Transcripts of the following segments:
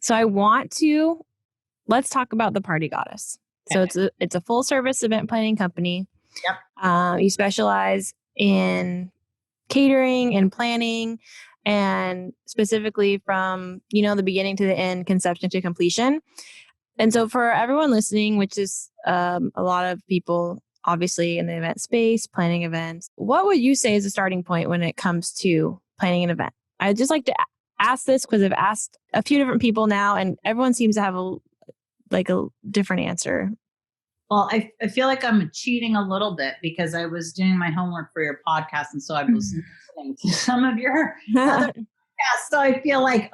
So let's talk about the Party Goddess. So it's a full service event planning company. Yep. You specialize in catering and planning, and specifically from, the beginning to the end, conception to completion. And so for everyone listening, which is a lot of people, obviously in the event space, planning events, what would you say is the starting point when it comes to planning an event? I'd just like to ask this because I've asked a few different people now, and everyone seems to have a different answer. Well, I feel like I'm cheating a little bit because I was doing my homework for your podcast. And so I was listening to some of your other podcasts. So I feel like,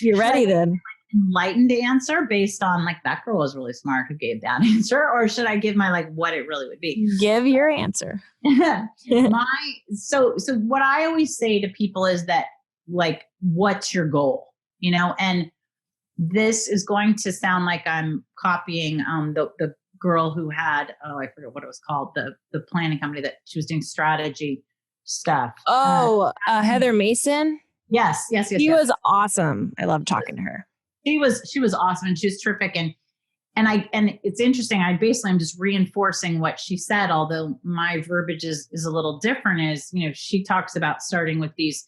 you're ready then. Enlightened answer based on that girl was really smart who gave that answer, or should I give my what it really would be? Give your answer. So what I always say to people is that what's your goal? And this is going to sound like I'm copying the girl who had I forget what it was called, the planning company that she was doing strategy stuff. Heather Mason. Yes. She was awesome. I loved talking to her. She was awesome, and she was terrific. And it's interesting. I'm just reinforcing what she said, although my verbiage is a little different. Is she talks about starting with these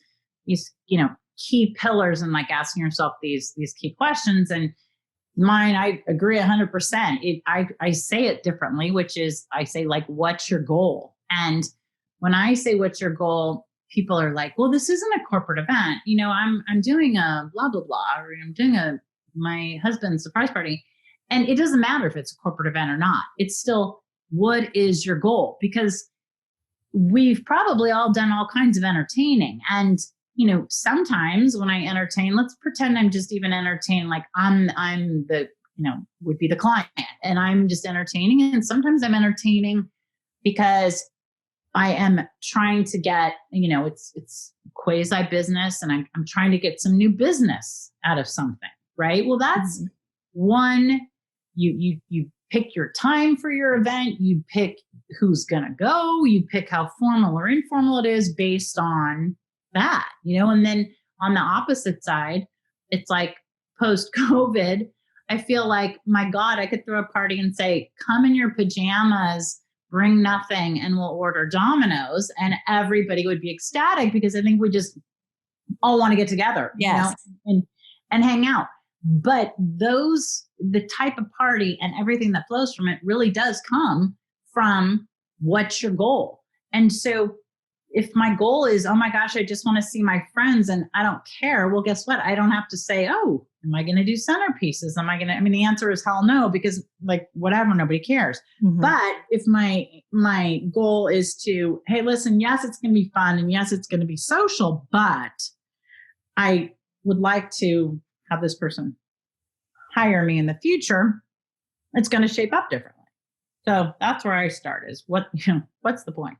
key pillars and asking yourself these key questions. And mine, I agree 100%. I say it differently, which is I say what's your goal? And when I say what's your goal, people are like, well, this isn't a corporate event. I'm doing a blah, blah, blah, or I'm doing my husband's surprise party. And it doesn't matter if it's a corporate event or not. It's still, what is your goal? Because we've probably all done all kinds of entertaining. And, sometimes when I entertain, let's pretend I'm just even entertaining, I'm the, would be the client, and I'm just entertaining. And sometimes I'm entertaining because I am trying to get, it's quasi business, and I'm trying to get some new business out of something, right? Well, that's one, you pick your time for your event, you pick who's going to go, you pick how formal or informal it is based on that, and then on the opposite side, it's post-COVID, I feel like, my God, I could throw a party and say, come in your pajamas, bring nothing, and we'll order Domino's, and everybody would be ecstatic because I think we just all want to get together, and hang out. But the type of party and everything that flows from it really does come from what's your goal. And so if my goal is, oh my gosh, I just want to see my friends and I don't care. Well, guess what? I don't have to say, oh, am I going to do centerpieces? The answer is hell no, because whatever, nobody cares. Mm-hmm. But if my goal is to, hey, listen, yes, it's going to be fun. And yes, it's going to be social, but I would like to have this person hire me in the future. It's going to shape up differently. So that's where I start, is what's the point?